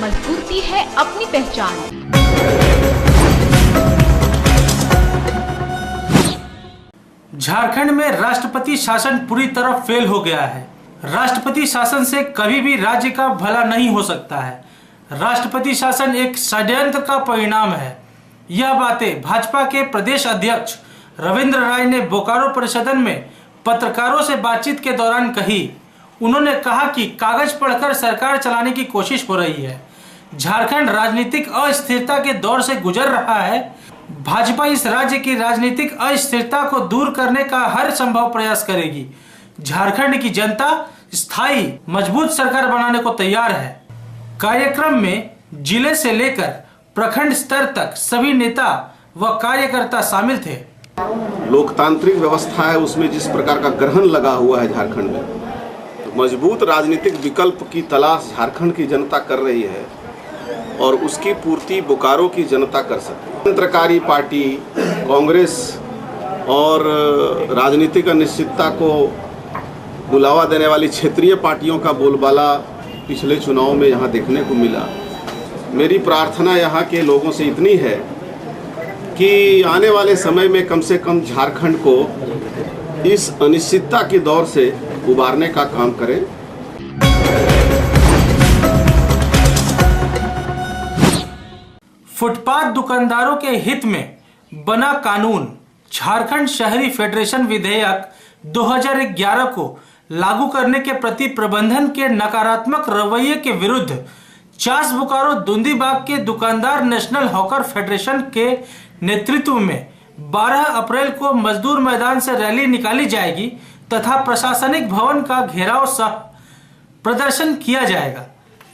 मजबूती है अपनी पहचान। झारखंड में राष्ट्रपति शासन पूरी तरह फेल हो गया है। राष्ट्रपति शासन से कभी भी राज्य का भला नहीं हो सकता है। राष्ट्रपति शासन एक षड्यंत्र का परिणाम है। यह बातें भाजपा के प्रदेश अध्यक्ष रविंद्र राय ने बोकारो परिसदन में पत्रकारों से बातचीत के दौरान कही। उन्होंने कहा कि कागज पढ़कर सरकार चलाने की कोशिश हो रही है। झारखंड राजनीतिक अस्थिरता के दौर से गुजर रहा है। भाजपा इस राज्य की राजनीतिक अस्थिरता को दूर करने का हर संभव प्रयास करेगी। झारखंड की जनता स्थायी मजबूत सरकार बनाने को तैयार है। कार्यक्रम में जिले से लेकर प्रखंड स्तर तक सभी नेता व कार्यकर्ता शामिल थे। लोकतांत्रिक व्यवस्था है, उसमें जिस प्रकार का ग्रहण लगा हुआ है झारखंड में, तो मजबूत राजनीतिक विकल्प की तलाश झारखंड की जनता कर रही है और उसकी पूर्ति बोकारो की जनता कर सकती है। तंत्रकारी पार्टी कांग्रेस और राजनीतिक अनिश्चितता को बुलावा देने वाली क्षेत्रीय पार्टियों का बोलबाला पिछले चुनाव में यहाँ देखने को मिला। मेरी प्रार्थना यहाँ के लोगों से इतनी है कि आने वाले समय में कम से कम झारखंड को इस अनिश्चितता के दौर से उबारने का काम करें। फुटपाथ दुकानदारों के हित में बना कानून झारखंड शहरी फेडरेशन विधेयक 2011 को लागू करने के प्रति प्रबंधन के नकारात्मक रवैये के विरुद्ध चास बोकारो दुंदीबाग के दुकानदार नेशनल हॉकर फेडरेशन के नेतृत्व में 12 अप्रैल को मजदूर मैदान से रैली निकाली जाएगी तथा प्रशासनिक भवन का घेराव सह प्रदर्शन किया जाएगा।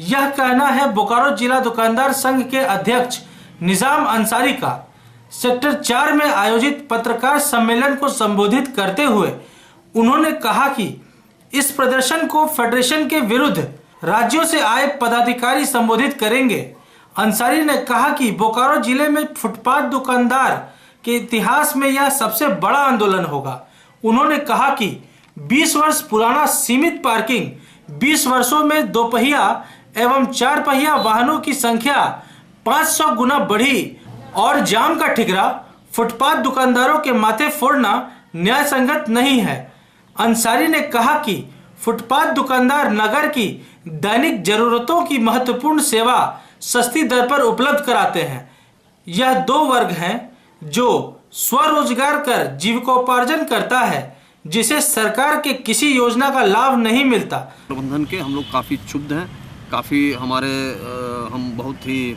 यह कहना है बोकारो जिला दुकानदार संघ के अध्यक्ष निजाम अंसारी का। सेक्टर 4 में आयोजित पत्रकार सम्मेलन को संबोधित करते हुए उन्होंने कहा कि इस प्रदर्शन को फेडरेशन के विरुद्ध राज्यों से आए पदाधिकारी संबोधित करेंगे। अंसारी ने कहा कि बोकारो जिले में फुटपाथ दुकानदार के इतिहास में यह सबसे बड़ा आंदोलन होगा। उन्होंने कहा कि 20 वर्ष पुराना सीमित पार्किंग 20 वर्षों में दोपहिया एवं 4 पहिया वाहनों की संख्या 500 गुना बढ़ी और जाम का ठिकरा फुटपाथ दुकानदारों के माथे फोड़ना न्याय संगत नहीं है। अंसारी ने कहा कि फुटपाथ दुकानदार नगर की दैनिक जरूरतों की महत्वपूर्ण सेवा सस्ती दर पर उपलब्ध कराते हैं। यह 2 वर्ग हैं जो स्वरोजगार कर जीविकोपार्जन करता है, जिसे सरकार के किसी योजना का लाभ नहीं मिलता। प्रबंधन के हम लोग काफ़ी क्षुब्ध हैं, काफ़ी हम बहुत ही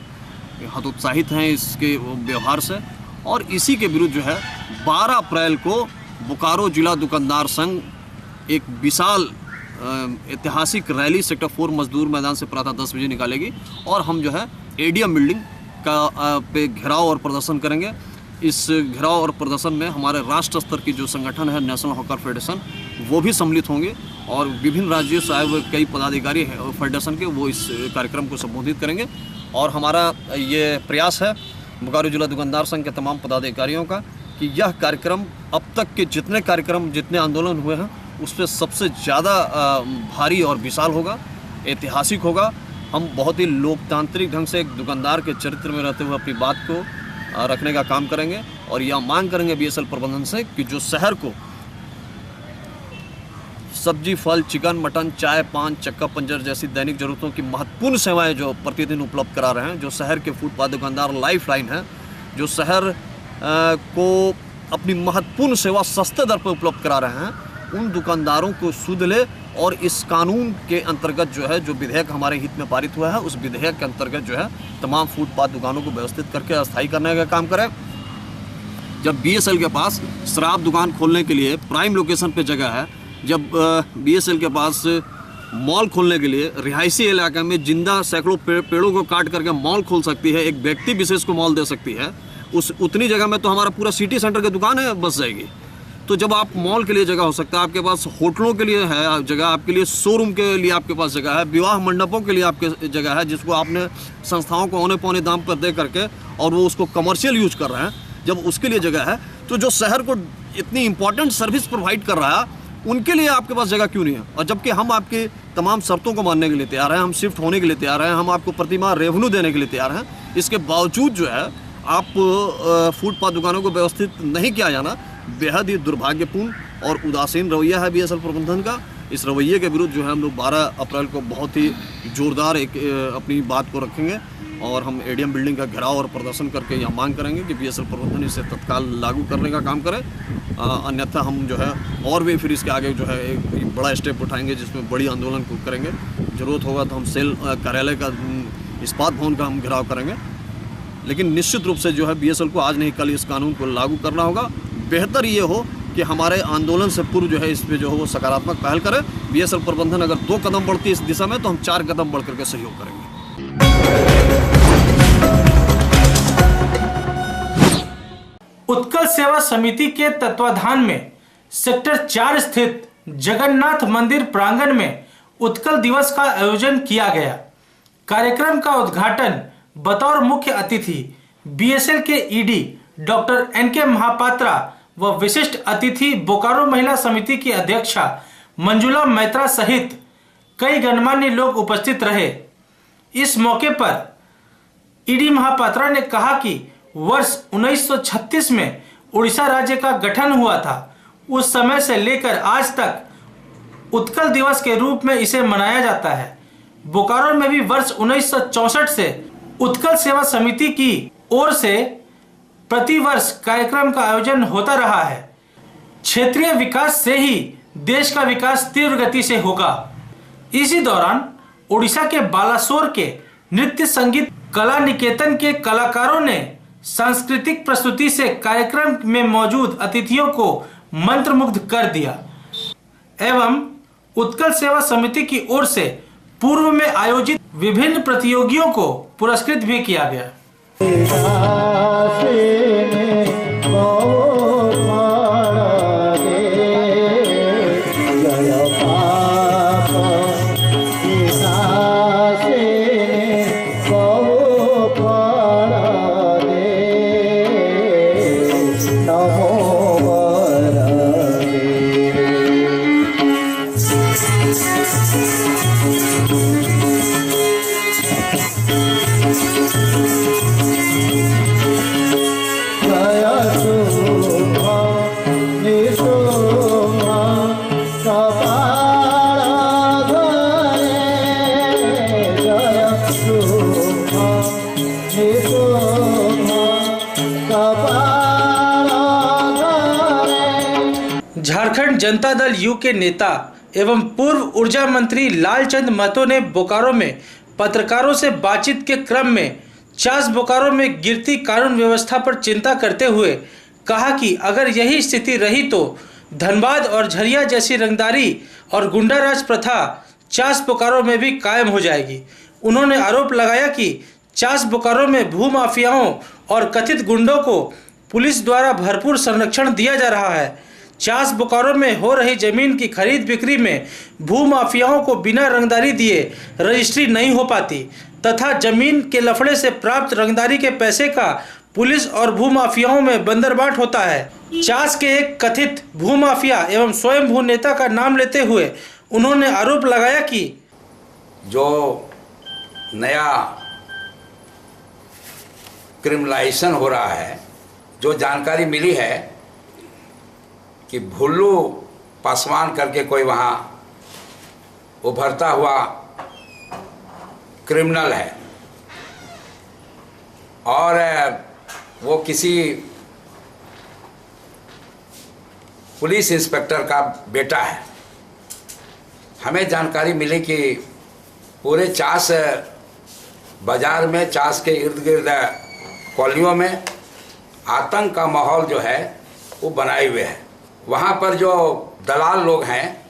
हतोत्साहित हैं इसके व्यवहार से और इसी के विरुद्ध जो है 12 अप्रैल को बोकारो जिला दुकानदार संघ एक विशाल ऐतिहासिक रैली सेक्टर 4 मजदूर मैदान से प्रातः 10 बजे निकालेगी और हम जो है एडीएम बिल्डिंग का पे घेराव और प्रदर्शन करेंगे। इस घेराव और प्रदर्शन में हमारे राष्ट्र स्तर की जो संगठन है नेशनल हॉकर फेडरेशन वो भी सम्मिलित होंगे और विभिन्न राज्यों से आए हुए कई पदाधिकारी फेडरेशन के वो इस कार्यक्रम को संबोधित करेंगे। और हमारा ये प्रयास है बोकारो जिला दुकानदार संघ के तमाम पदाधिकारियों का कि यह कार्यक्रम अब तक के जितने आंदोलन हुए हैं उसमें सबसे ज़्यादा भारी और विशाल होगा, ऐतिहासिक होगा। हम बहुत ही लोकतांत्रिक ढंग से एक दुकानदार के चरित्र में रहते हुए अपनी बात को रखने का काम करेंगे और यह मांग करेंगे बीएसएल प्रबंधन से कि जो शहर को सब्जी, फल, चिकन, मटन, चाय, पान, चक्का, पंजर जैसी दैनिक जरूरतों की महत्वपूर्ण सेवाएं जो प्रतिदिन उपलब्ध करा रहे हैं, जो शहर के फुटपाथ दुकानदार लाइफ लाइन है, जो शहर को अपनी महत्वपूर्ण सेवा सस्ते दर पर उपलब्ध करा रहे हैं, उन दुकानदारों को सुध ले और इस कानून के अंतर्गत जो है जो विधेयक हमारे हित में पारित हुआ है उस विधेयक के अंतर्गत जो है तमाम फुटपाथ दुकानों को व्यवस्थित करके अस्थायी करने का काम करें। जब बीएसएल के पास शराब दुकान खोलने के लिए प्राइम लोकेशन पे जगह है, जब बीएसएल के पास मॉल खोलने के लिए रिहायशी इलाके में जिंदा सैकड़ों पेड़ों को काट करके मॉल खोल सकती है, एक व्यक्ति विशेष को मॉल दे सकती है, उतनी जगह में तो हमारा पूरा सिटी सेंटर की दुकान है बस जाएगी। तो जब आप मॉल के लिए जगह हो सकता है, आपके पास होटलों के लिए है जगह, आपके लिए शोरूम के लिए आपके पास जगह है, विवाह मंडपों के लिए आपके जगह है जिसको आपने संस्थाओं को औने पौने दाम पर दे करके और वो उसको कमर्शियल यूज कर रहे हैं, जब उसके लिए जगह है तो जो शहर को इतनी इंपॉर्टेंट सर्विस प्रोवाइड कर रहा है उनके लिए आपके पास जगह क्यों नहीं है? और जबकि हम आपके तमाम शर्तों को मानने के लिए तैयार हैं, हम शिफ्ट होने के लिए तैयार हैं, हम आपको प्रतिमाह रेवेन्यू देने के लिए तैयार हैं, इसके बावजूद जो है आप फुटपाथ दुकानों को व्यवस्थित नहीं किया जाना बेहद ही दुर्भाग्यपूर्ण और उदासीन रवैया है बीएसएल प्रबंधन का। इस रवैये के विरुद्ध जो है हम लोग 12 अप्रैल को बहुत ही जोरदार एक अपनी बात को रखेंगे और हम एडीएम बिल्डिंग का घेराव और प्रदर्शन करके यह मांग करेंगे कि बीएसएल प्रबंधन इसे तत्काल लागू करने का काम करे। अन्यथा हम जो है और भी फिर इसके आगे जो है एक बड़ा स्टेप उठाएंगे जिसमें बड़ी आंदोलन को करेंगे। ज़रूरत होगा तो हम सेल कार्यालय का इस्पात भवन का हम घेराव करेंगे। लेकिन निश्चित रूप से जो है बीएसएल को आज नहीं कल इस कानून को लागू करना होगा। बेहतर ये हो कि हमारे आंदोलन से पूर्व जो है इस पे जो है वो सकारात्मक पहल करे। बीएसएल प्रबंधन अगर 2 कदम बढ़ती है इस दिशा में तो हम 4 कदम बढ़ करके सहयोग करेंगे। उत्कल सेवा समिति के तत्वाधान में सेक्टर 4 स्थित जगन्नाथ मंदिर प्रांगण में उत्कल दिवस का आयोजन किया गया। कार्यक्रम का उद्घाटन बतौर मुख्य अतिथि बीएसएल के ईडी डॉक्टर एनके महापात्रा व विशिष्ट अतिथि बोकारो महिला समिति की अध्यक्षा मंजुला मैत्रा सहित कई गणमान्य लोग उपस्थित रहे। इस मौके पर ईडी महापात्रा ने कहा कि वर्ष 1936 में उड़ीसा राज्य का गठन हुआ था। उस समय से लेकर आज तक उत्कल दिवस के रूप में इसे मनाया जाता है। बोकारो में भी वर्ष 1964 से उत्कल सेवा समिति की ओर से प्रतिवर्ष कार्यक्रम का आयोजन होता रहा है। क्षेत्रीय विकास से ही देश का विकास तीव्र गति से होगा। इसी दौरान उड़ीसा के बालासोर के नृत्य संगीत कला निकेतन के कलाकारों ने सांस्कृतिक प्रस्तुति से कार्यक्रम में मौजूद अतिथियों को मंत्रमुग्ध कर दिया एवं उत्कल सेवा समिति की ओर से पूर्व में आयोजित विभिन्न प्रतियोगियों को पुरस्कृत भी किया गया। झारखंड जनता दल यू के नेता एवं पूर्व ऊर्जा मंत्री लालचंद महतो ने बोकारो में पत्रकारों से बातचीत के क्रम में चास बोकारो में गिरती कानून व्यवस्था पर चिंता करते हुए कहा कि अगर यही स्थिति रही तो धनबाद और झरिया जैसी रंगदारी और गुंडाराज प्रथा चास बोकारो में भी कायम हो जाएगी। उन्होंने आरोप लगाया कि चास बोकारो में भूमाफियाओं और कथित गुंडों को पुलिस द्वारा भरपूर संरक्षण दिया जा रहा है। चास बोकारो में हो रही जमीन की खरीद बिक्री में भूमाफियाओं को बिना रंगदारी दिए रजिस्ट्री नहीं हो पाती तथा जमीन के लफड़े से प्राप्त रंगदारी के पैसे का पुलिस और भूमाफियाओं में बंदरबाट होता है। चास के एक कथित भूमाफिया एवं स्वयं भू नेता का नाम लेते हुए उन्होंने आरोप लगाया कि जो नया क्रिमिनलाइजेशन हो रहा है, जो जानकारी मिली है कि भुल्लू पासवान करके कोई वहाँ उभरता हुआ क्रिमिनल है और वो किसी पुलिस इंस्पेक्टर का बेटा है। हमें जानकारी मिली कि पूरे चास बाज़ार में, चास के इर्द गिर्द कॉलोनियों में आतंक का माहौल जो है वो बनाए हुए है। वहाँ पर जो दलाल लोग हैं,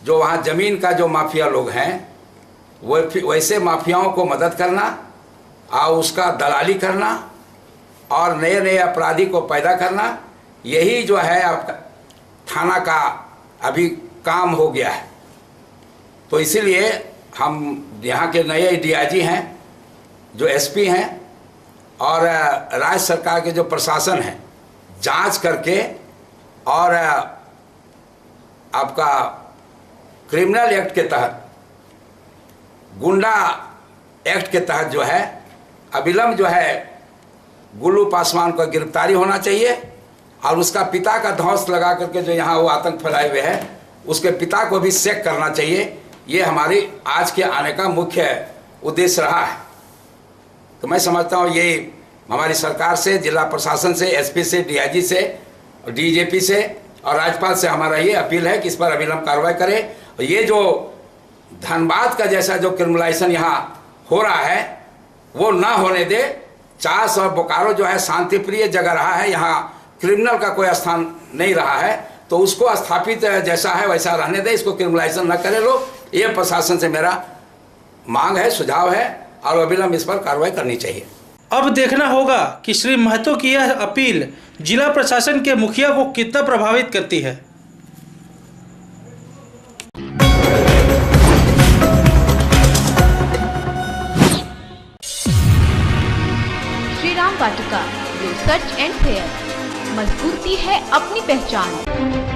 जो वहाँ ज़मीन का जो माफिया लोग हैं, वो वैसे माफियाओं को मदद करना और उसका दलाली करना और नए नए अपराधी को पैदा करना, यही जो है आपका थाना का अभी काम हो गया है। तो इसीलिए हम यहाँ के नए डीआईजी हैं, जो एसपी हैं और राज्य सरकार के जो प्रशासन है, जांच करके और आपका क्रिमिनल एक्ट के तहत, गुंडा एक्ट के तहत जो है अविलंब जो है गुल्लू पासवान को गिरफ्तारी होना चाहिए और उसका पिता का धौंस लगा करके जो यहाँ वो आतंक फैलाए हुए है उसके पिता को भी चेक करना चाहिए। ये हमारी आज के आने का मुख्य उद्देश्य रहा है। तो मैं समझता हूँ ये हमारी सरकार से, जिला प्रशासन से, एसपी से, डीआईजी से, डीजीपी से और राज्यपाल से हमारा ये अपील है कि इस पर अविलंब कार्रवाई करें। और ये जो धनबाद का जैसा जो क्रिमिनलाइजेशन यहाँ हो रहा है वो ना होने दे। चास और बोकारो जो है शांति प्रिय जगह रहा है, यहाँ क्रिमिनल का कोई स्थान नहीं रहा है, तो उसको स्थापित जैसा है वैसा रहने दे, इसको क्रिमिनलाइजेशन न करे लोग। ये प्रशासन से मेरा मांग है, सुझाव है और अविलंब इस पर कार्रवाई करनी चाहिए। अब देखना होगा कि श्री महतो की यह अपील जिला प्रशासन के मुखिया को कितना प्रभावित करती है। श्री राम वाटिका, रिसर्च एंड फेयर, मजबूती है अपनी पहचान।